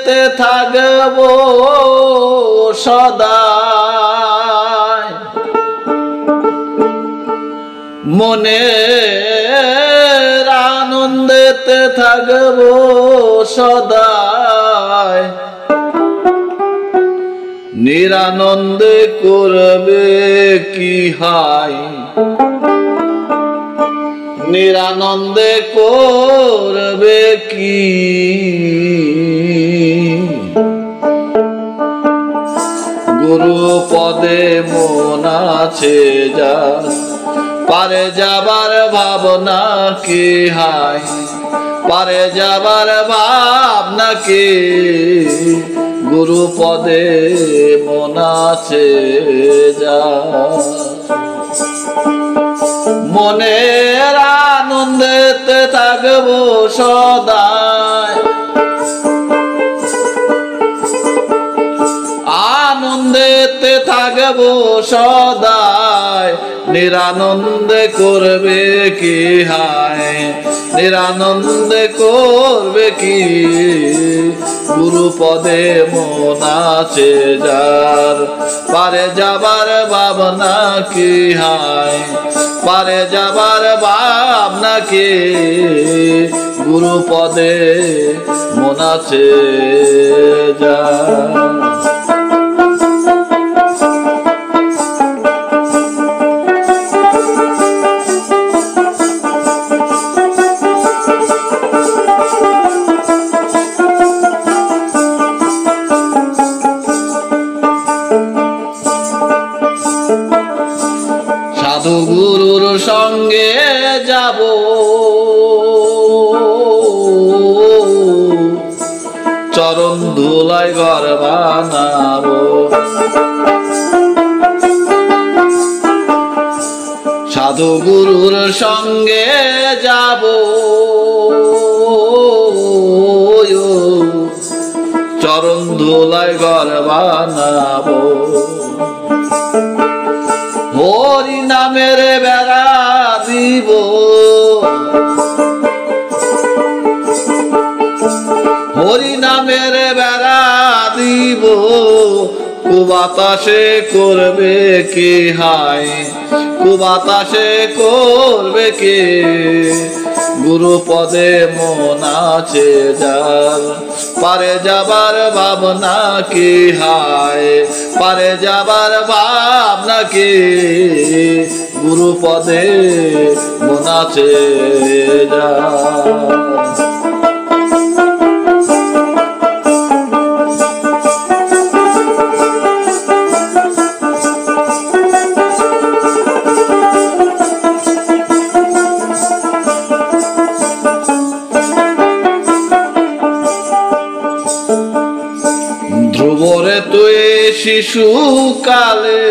আনন্দেতে থাকব সদাই মনের আনন্দেতে থাকব সদাই নিরানন্দে করবে কি হাই নিরানন্দে করবে কি গুরু পদে মন আছে যার পারে যাবার ভাবনা কি হাই পারে যাবার ভাবনা কি গুরু পদে মন আছে যার মনের আনন্দেতে থাকব সদাই আনন্দেতে থাকব সদাই নিরানন্দে করবে কি হায় নিরানন্দে করবে কি গুরু পদে মন আছে যার পারে যাবার ভাবনা কি হায় পারে যাবার ভাবনা কি গুরু পদে মন আছে যার সাধু গুরুর সঙ্গে যাব চরণ ধুলায় ঘর বানাবো সাধু গুরুর সঙ্গে যাব চরণ ধুলায় ঘর বানাবো হরি নামের বেড়া দিব হরি নামের বেড়া দিব কুবাতাসে করবে কি হাই কুবাতাসে করবে কি গুরু পদে মন আছে যার পারে যাবার ভাবনা কি হায় পারে যাবার ভাবনা কি গুরু পদে মন আছে যার ধ্রুবরে তুই শিশু কালে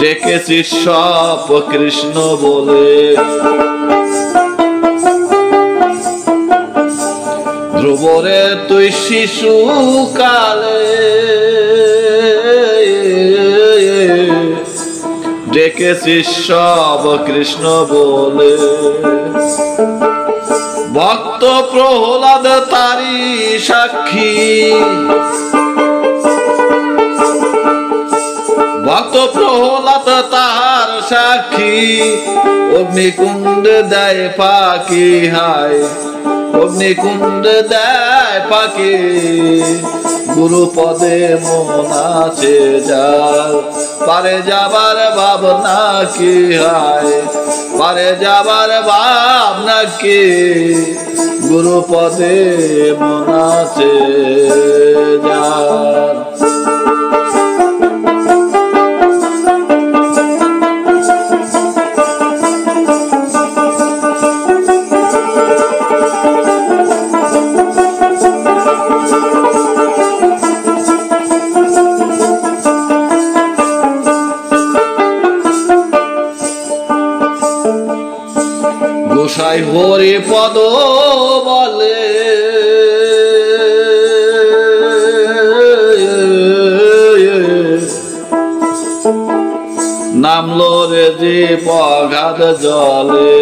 ডেকেছিস সব কৃষ্ণ বলে ধ্রুবরে তুই শিশু কালে ডেকেছিস সব কৃষ্ণ বলে ভক্ত প্রহ্লাদ তারি সাক্ষী ভক্ত প্রহ্লাদ তাহার সাক্ষী অগ্নিকুণ্ড দেয় ফাঁকি হায় অগ্নিকুণ্ড দেয় ফাঁকি গুরু পদে মন আছে যার পারে যাবার ভাবনা কি হায় পারে যাবার ভাবনা কি গুরু পদে মন আছে যার গোসাই হরি পদ বলে নামলো রে যে পগাধ জলে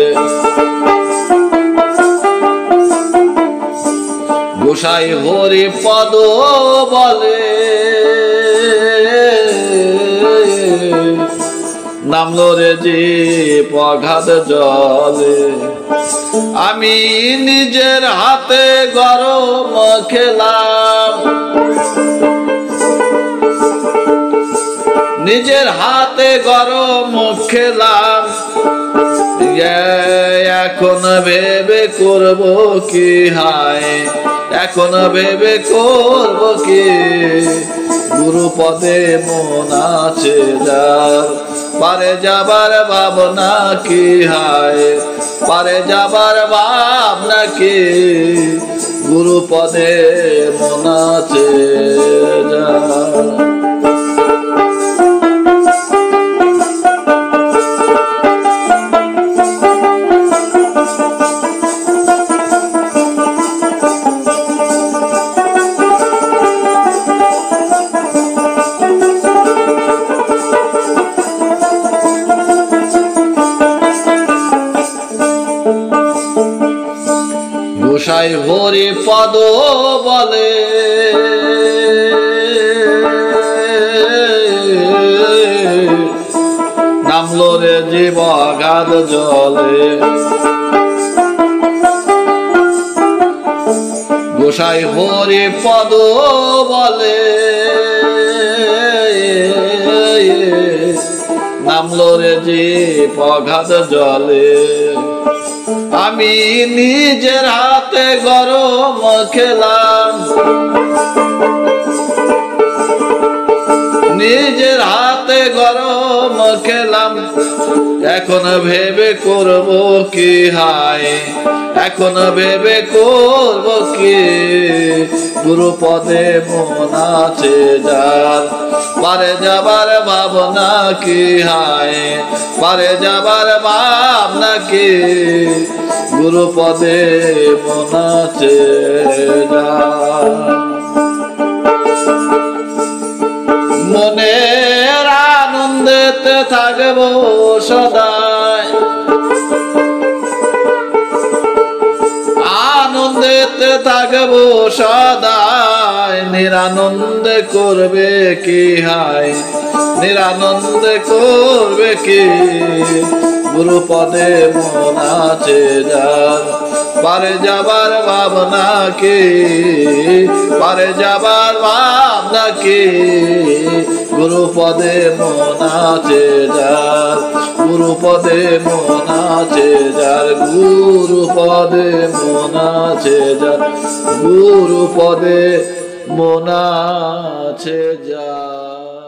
গোসাই হরি পদ বলে নামলো রে জীব অগাধ জলে আমি নিজের হাতে গরম খেলাম নিজের হাতে গরম খেলাম এখন ভেবে করব কি হায় এখন ভেবে করব কি গুরু পদে মন আছে যার পারে যাবার ভাবনা কি হায় পারে যাবার ভাবনা কি গুরু পদে মন আছে যার গোসাই হরি পদ বলে নামলো রে জীব অগাধ জলে গোসাই হরি পদ বলে নামলো রে জীব অগাধ জলে আমি নিজের হাতে গরম খেলাম নিজের হাতে গরম খেলাম এখন ভেবে করব কি হায় এখন ভেবে করব কি গুরু পদে মন আছে যার পারে যাবার ভাবনা কি হায় পারে যাবার ভাবনা কি গুরু পদে মন আছে যার মনের আনন্দেতে থাকবো সদাই আনন্দেতে থাকবো সদাই নিরানন্দে করবে কি হায় নিরানন্দে করবে কি গুরু পদে মন আছে যার পারে যাবার ভাবনা কি পারে যাবার ভাবনা কি গুরু পদে মন আছে যার গুরু পদে মন আছে যার গুরু পদে মন আছে যার গুরু পদে মন আছে যার।